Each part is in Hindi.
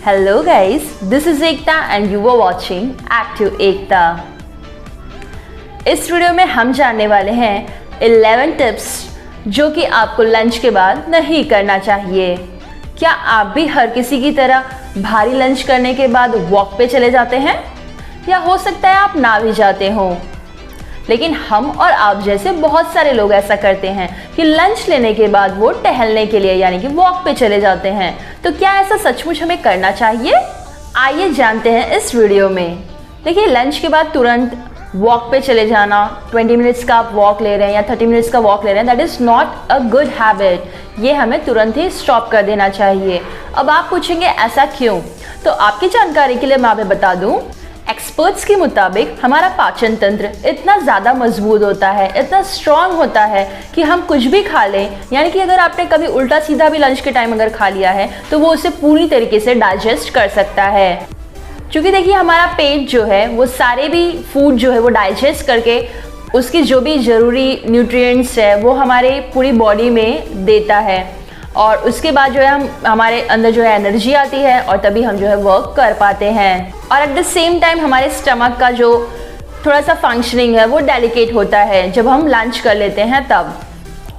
Hello guys, this is Ekta and you are watching Active Ekta। इस वीडियो में हम जानने वाले हैं 11 टिप्स जो कि आपको लंच के बाद नहीं करना चाहिए। क्या आप भी हर किसी की तरह भारी लंच करने के बाद वॉक पे चले जाते हैं? या हो सकता है आप ना भी जाते हो, लेकिन हम और आप जैसे बहुत सारे लोग ऐसा करते हैं कि लंच लेने के बाद वो टहलने के लिए यानी कि वॉक पे चले जाते हैं। तो क्या ऐसा सचमुच हमें करना चाहिए? आइए जानते हैं इस वीडियो में। देखिए, लंच के बाद तुरंत वॉक पे चले जाना, 20 मिनट्स का आप वॉक ले रहे हैं या 30 मिनट्स का वॉक ले रहे हैं, that is not a good habit. ये हमें तुरंत ही स्टॉप कर देना चाहिए। अब आप पूछेंगे ऐसा क्यों? तो आपकी जानकारी के लिए मैं आपको बता दूं, एक्सपर्ट्स के मुताबिक हमारा पाचन तंत्र इतना ज़्यादा मजबूत होता है, इतना स्ट्रांग होता है कि हम कुछ भी खा लें, यानी कि अगर आपने कभी उल्टा सीधा भी लंच के टाइम अगर खा लिया है तो वो उसे पूरी तरीके से डाइजेस्ट कर सकता है। क्योंकि देखिए, हमारा पेट जो है वो सारे भी फूड जो है वो डाइजेस्ट करके उसकी जो भी ज़रूरी न्यूट्रिएंट्स है वो हमारे पूरी बॉडी में देता है, और उसके बाद जो है हमारे अंदर जो है एनर्जी आती है और तभी हम जो है वर्क कर पाते हैं। और एट द सेम टाइम हमारे स्टमक का जो थोड़ा सा फंक्शनिंग है वो डेलिकेट होता है जब हम लंच कर लेते हैं तब,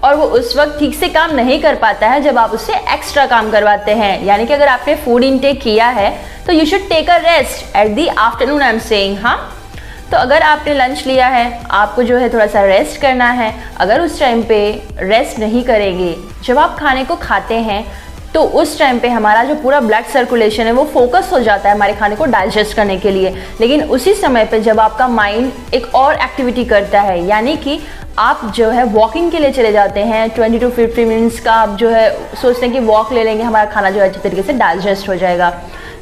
और वो उस वक्त ठीक से काम नहीं कर पाता है जब आप उससे एक्स्ट्रा काम करवाते हैं। यानी कि अगर आपने फूड इनटेक किया है तो you should take a rest at the afternoon, I am saying. हाँ, तो अगर आपने लंच लिया है, आपको जो है थोड़ा सा रेस्ट करना है। अगर उस टाइम पे रेस्ट नहीं करेंगे, जब आप खाने को खाते हैं तो उस टाइम पे हमारा जो पूरा ब्लड सर्कुलेशन है वो फोकस हो जाता है हमारे खाने को डाइजेस्ट करने के लिए। लेकिन उसी समय पे जब आपका माइंड एक और एक्टिविटी करता है, यानी कि आप जो है वॉकिंग के लिए चले जाते हैं, 20 to 50 मिनट्स का आप जो है सोचते हैं कि वॉक ले लेंगे, हमारा खाना जो है अच्छी तरीके से डाइजेस्ट हो जाएगा।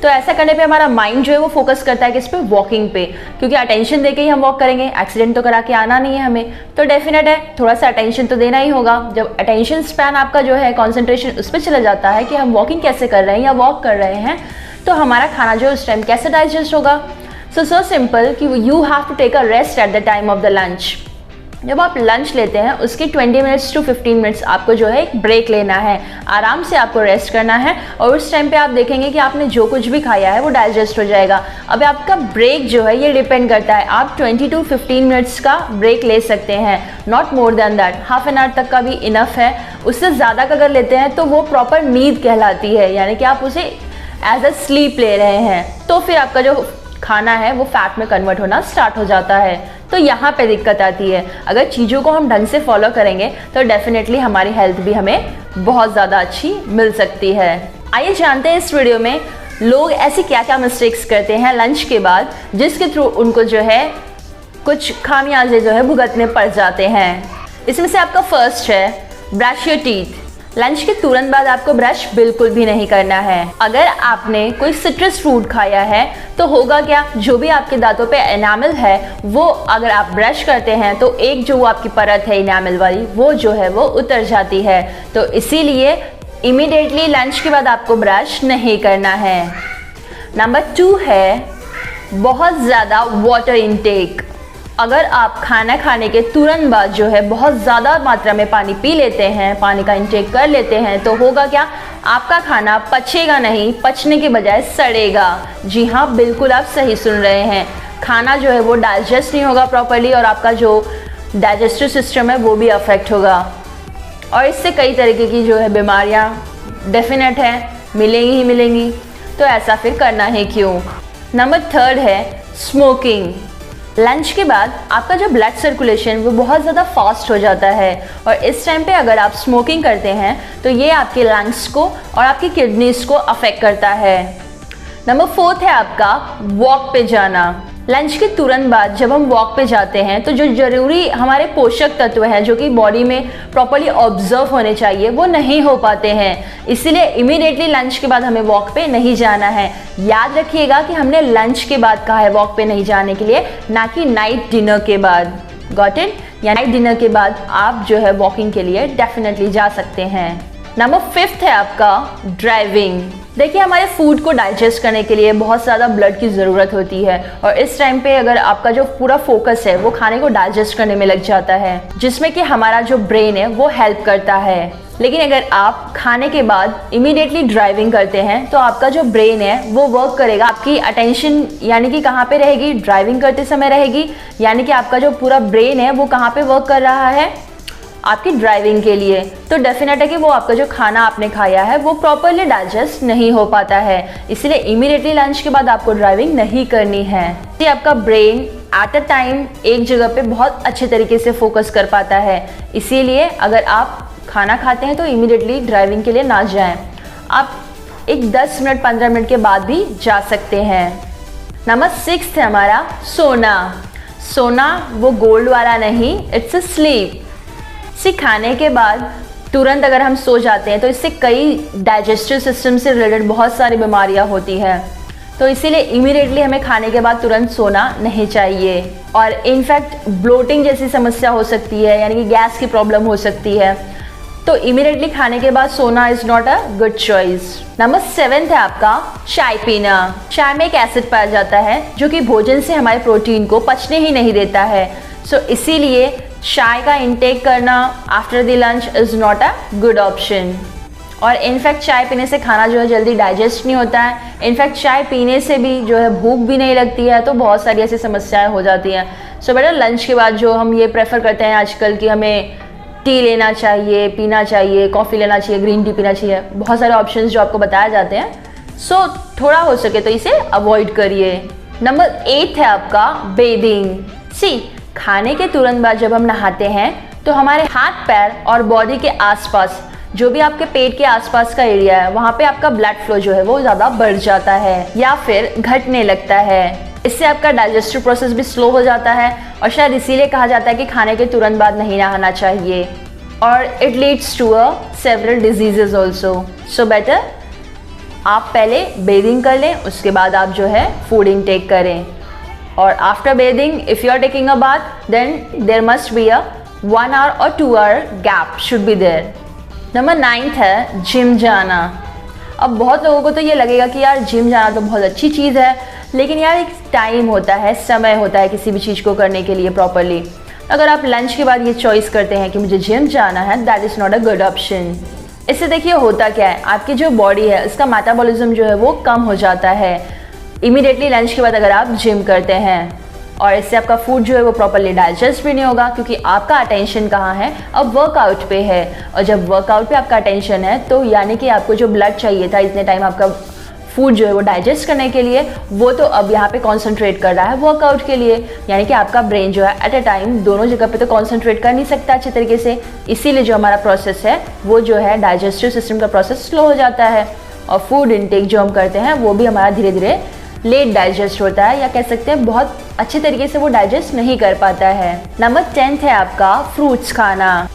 तो ऐसा करने पे हमारा माइंड जो है वो फोकस करता है किस पे? वॉकिंग पे। क्योंकि अटेंशन देके ही हम वॉक करेंगे, एक्सीडेंट तो करा के आना नहीं है हमें, तो डेफिनेट है थोड़ा सा अटेंशन तो देना ही होगा। जब अटेंशन स्पैन आपका जो है कॉन्सेंट्रेशन उस पर चला जाता है कि हम वॉकिंग कैसे कर रहे हैं या वॉक कर रहे हैं, तो हमारा खाना जो उस टाइम कैसे डाइजेस्ट होगा? सो सिंपल कि you have to take a rest at the time of the lunch. जब आप लंच लेते हैं उसके 20 मिनट्स to 15 मिनट्स आपको जो है एक ब्रेक लेना है, आराम से आपको रेस्ट करना है, और उस टाइम पे आप देखेंगे कि आपने जो कुछ भी खाया है वो डाइजेस्ट हो जाएगा। अब आपका ब्रेक जो है ये डिपेंड करता है, आप 20 to 15 मिनट्स का ब्रेक ले सकते हैं, not more than that. Half an hour तक का भी इनफ है। उससे ज़्यादा का अगर लेते हैं तो वो प्रॉपर नींद कहलाती है, यानी कि आप उसे एज अ स्लीप ले रहे हैं, तो फिर आपका जो खाना है वो फैट में कन्वर्ट होना स्टार्ट हो जाता है। तो यहाँ पे दिक्कत आती है। अगर चीज़ों को हम ढंग से फॉलो करेंगे तो डेफिनेटली हमारी हेल्थ भी हमें बहुत ज़्यादा अच्छी मिल सकती है। आइए जानते हैं इस वीडियो में लोग ऐसी क्या क्या मिस्टेक्स करते हैं लंच के बाद, जिसके थ्रू उनको जो है कुछ खामियाजे जो है भुगतने पड़ जाते हैं। इसमें से आपका फर्स्ट है ब्रश योर टीथ। लंच के तुरंत बाद आपको ब्रश बिल्कुल भी नहीं करना है। अगर आपने कोई सिट्रस फ्रूट खाया है तो होगा क्या, जो भी आपके दांतों पे एनामल है वो अगर आप ब्रश करते हैं तो एक जो आपकी परत है एनामल वाली वो जो है वो उतर जाती है। तो इसीलिए इमीडिएटली लंच के बाद आपको ब्रश नहीं करना है। नंबर 2 है बहुत ज़्यादा वाटर इनटेक। अगर आप खाना खाने के तुरंत बाद जो है बहुत ज़्यादा मात्रा में पानी पी लेते हैं, पानी का इंटेक कर लेते हैं, तो होगा क्या, आपका खाना पचेगा नहीं, पचने के बजाय सड़ेगा। जी हाँ, बिल्कुल आप सही सुन रहे हैं। खाना जो है वो डाइजेस्ट नहीं होगा प्रॉपर्ली और आपका जो डाइजेस्टिव सिस्टम है वो भी अफेक्ट होगा, और इससे कई तरीके की जो है बीमारियाँ डेफिनेट है मिलेंगी ही मिलेंगी। तो ऐसा फिर करना है क्यों? नंबर 3 है स्मोकिंग। लंच के बाद आपका जो ब्लड सर्कुलेशन वो बहुत ज़्यादा फास्ट हो जाता है, और इस टाइम पे अगर आप स्मोकिंग करते हैं तो ये आपके लंग्स को और आपकी किडनीज को अफेक्ट करता है। नंबर 4 है आपका वॉक पे जाना। लंच के तुरंत बाद जब हम वॉक पे जाते हैं तो जो ज़रूरी हमारे पोषक तत्व हैं जो कि बॉडी में प्रॉपर्ली ऑब्जर्व होने चाहिए वो नहीं हो पाते हैं। इसीलिए इमीडिएटली लंच के बाद हमें वॉक पे नहीं जाना है। याद रखिएगा कि हमने लंच के बाद कहा है वॉक पे नहीं जाने के लिए, ना कि नाइट डिनर के बाद। Got it? या नाइट डिनर के बाद आप जो है वॉकिंग के लिए डेफिनेटली जा सकते हैं। नंबर 5 है आपका ड्राइविंग। देखिए, हमारे फूड को डाइजेस्ट करने के लिए बहुत ज़्यादा ब्लड की ज़रूरत होती है, और इस टाइम पे अगर आपका जो पूरा फोकस है वो खाने को डाइजेस्ट करने में लग जाता है, जिसमें कि हमारा जो ब्रेन है वो हेल्प करता है। लेकिन अगर आप खाने के बाद इमीडिएटली ड्राइविंग करते हैं तो आपका जो ब्रेन है वो वर्क करेगा, आपकी अटेंशन यानी कि कहाँ पे रहेगी, ड्राइविंग करते समय रहेगी, यानी कि आपका जो पूरा ब्रेन है वो कहाँ पे वर्क कर रहा है, आपकी ड्राइविंग के लिए। तो डेफिनेट है कि वो आपका जो खाना आपने खाया है वो प्रॉपरली डाइजेस्ट नहीं हो पाता है, इसलिए इमीडिएटली लंच के बाद आपको ड्राइविंग नहीं करनी है। तो आपका ब्रेन एट अ टाइम एक जगह पे बहुत अच्छे तरीके से फोकस कर पाता है, इसीलिए अगर आप खाना खाते हैं तो इमीडिएटली ड्राइविंग के लिए ना जाएं, आप एक 10 मिनट 15 मिनट के बाद भी जा सकते हैं। नंबर 6 है हमारा सोना। सोना वो गोल्ड वाला नहीं, इट्स अ स्लीप। खाने के बाद तुरंत अगर हम सो जाते हैं तो इससे कई डाइजेस्टिव सिस्टम से रिलेटेड बहुत सारी बीमारियां होती हैं, तो इसीलिए इमीडिएटली हमें खाने के बाद तुरंत सोना नहीं चाहिए। और इनफैक्ट ब्लोटिंग जैसी समस्या हो सकती है, यानी कि गैस की प्रॉब्लम हो सकती है, तो इमीडिएटली खाने के बाद सोना is not a good choice. Number 7 है आपका चाय पीना। चाय में एक एसिड पाया जाता है जो कि भोजन से हमारे प्रोटीन को पचने ही नहीं देता है, सो इसीलिए चाय का इंटेक करना after the lunch is not a good option. और इनफैक्ट चाय पीने से खाना जो है जल्दी डाइजेस्ट नहीं होता है, इनफैक्ट चाय पीने से भी जो है भूख भी नहीं लगती है, तो बहुत सारी ऐसी समस्याएं हो जाती हैं। सो बेटा लंच के बाद जो हम ये प्रेफर करते हैं आजकल कि हमें टी लेना चाहिए, पीना चाहिए, कॉफ़ी लेना चाहिए, ग्रीन टी पीना चाहिए, बहुत सारे ऑप्शंस जो आपको बताए जाते हैं, सो थोड़ा हो सके तो इसे अवॉइड करिए। नंबर 8 है आपका बेदिंग। खाने के तुरंत बाद जब हम नहाते हैं तो हमारे हाथ पैर और बॉडी के आसपास जो भी आपके पेट के आसपास का एरिया है वहाँ पे आपका ब्लड फ्लो जो है वो ज़्यादा बढ़ जाता है या फिर घटने लगता है। इससे आपका डाइजेस्टिव प्रोसेस भी स्लो हो जाता है और शायद इसीलिए कहा जाता है कि खाने के तुरंत बाद नहीं नहाना चाहिए, और it leads to a several diseases also. So better आप पहले बेदिंग कर लें, उसके बाद आप जो है फूड इनटेक करें। और after bathing if you are taking a bath then there must be a 1 hour or 2 hour gap should be there. Number 9 है जिम जाना। अब बहुत लोगों को तो ये लगेगा कि यार जिम जाना तो बहुत अच्छी चीज़ है, लेकिन यार एक टाइम होता है, समय होता है किसी भी चीज़ को करने के लिए प्रॉपरली। अगर आप लंच के बाद ये चॉइस करते हैं कि मुझे जिम जाना है, that is not a good option. इससे देखिए होता क्या है, आपकी जो बॉडी है उसका मेटाबॉलिज्म जो है वो कम हो जाता है इमीडिएटली लंच के बाद अगर आप जिम करते हैं, और इससे आपका फूड जो है वो प्रॉपरली डाइजेस्ट भी नहीं होगा, क्योंकि आपका अटेंशन कहाँ है, अब वर्कआउट पे है। और जब वर्कआउट पे आपका अटेंशन है तो यानी कि आपको जो ब्लड चाहिए था इतने टाइम आपका फूड जो है वो डाइजेस्ट करने के लिए, वो तो अब यहाँ पे कॉन्सेंट्रेट कर रहा है वर्कआउट के लिए, यानी कि आपका ब्रेन जो है एट अ टाइम दोनों जगह पे तो कॉन्सेंट्रेट कर नहीं सकता अच्छे तरीके से, इसीलिए जो हमारा प्रोसेस है वो जो है डाइजेस्टिव सिस्टम का प्रोसेस स्लो हो जाता है, और फूड इनटेक जो हम करते हैं वो भी हमारा धीरे धीरे लेट डाइजेस्ट होता है, या कह सकते हैं बहुत अच्छे तरीके से वो डाइजेस्ट नहीं कर पाता है। नंबर 10 है आपका फ्रूट्स खाना।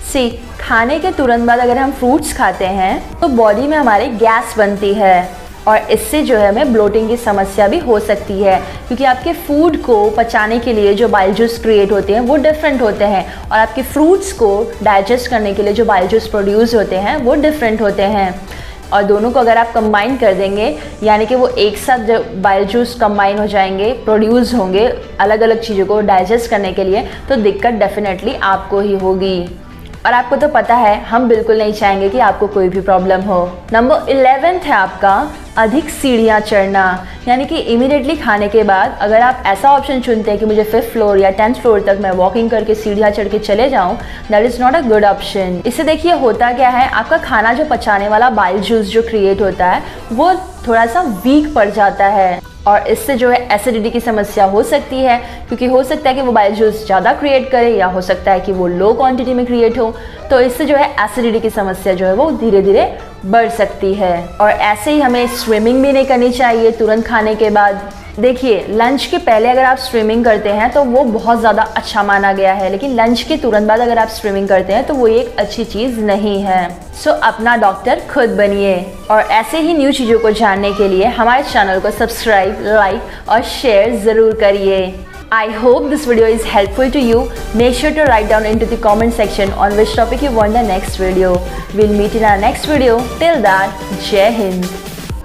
खाने के तुरंत बाद अगर हम फ्रूट्स खाते हैं तो बॉडी में हमारे गैस बनती है, और इससे जो है हमें ब्लोटिंग की समस्या भी हो सकती है, क्योंकि आपके फूड को पचाने के लिए जो बाइल जूस क्रिएट होते हैं वो डिफरेंट होते हैं, और आपके फ्रूट्स को डाइजेस्ट करने के लिए जो बाइल जूस प्रोड्यूस होते हैं वो डिफरेंट होते हैं, और दोनों को अगर आप कंबाइन कर देंगे यानी कि वो एक साथ जब बाइल जूस कंबाइन हो जाएंगे, प्रोड्यूस होंगे अलग अलग चीज़ों को डाइजेस्ट करने के लिए, तो दिक्कत डेफिनेटली आपको ही होगी, और आपको तो पता है हम बिल्कुल नहीं चाहेंगे कि आपको कोई भी प्रॉब्लम हो। नंबर 11 है आपका अधिक सीढ़ियाँ चढ़ना, यानी कि इमीडिएटली खाने के बाद अगर आप ऐसा ऑप्शन चुनते हैं कि मुझे 5th फ्लोर या 10th फ्लोर तक मैं वॉकिंग करके सीढ़ियाँ चढ़ के चले जाऊँ, that is not a good option. इससे देखिए होता क्या है, आपका खाना जो पचाने वाला बाइल जूस जो क्रिएट होता है वो थोड़ा सा वीक पड़ जाता है, और इससे जो है एसिडिटी की समस्या हो सकती है, क्योंकि हो सकता है कि वो बाइल जूस ज़्यादा क्रिएट करे या हो सकता है कि वो लो क्वांटिटी में क्रिएट हो, तो इससे जो है एसिडिटी की समस्या जो है वो धीरे धीरे बढ़ सकती है। और ऐसे ही हमें स्विमिंग भी नहीं करनी चाहिए तुरंत खाने के बाद। देखिए लंच के पहले अगर आप स्विमिंग करते हैं तो वो बहुत ज़्यादा अच्छा माना गया है, लेकिन लंच के तुरंत बाद अगर आप स्विमिंग करते हैं तो वो एक अच्छी चीज़ नहीं है। सो अपना डॉक्टर खुद बनिए, और ऐसे ही न्यू चीज़ों को जानने के लिए हमारे चैनल को सब्सक्राइब, लाइक और शेयर ज़रूर करिए। I hope this video is helpful to you. Make sure to write down into the comment section on which topic you want the next video. We'll meet in our next video. Till that, Jai Hind.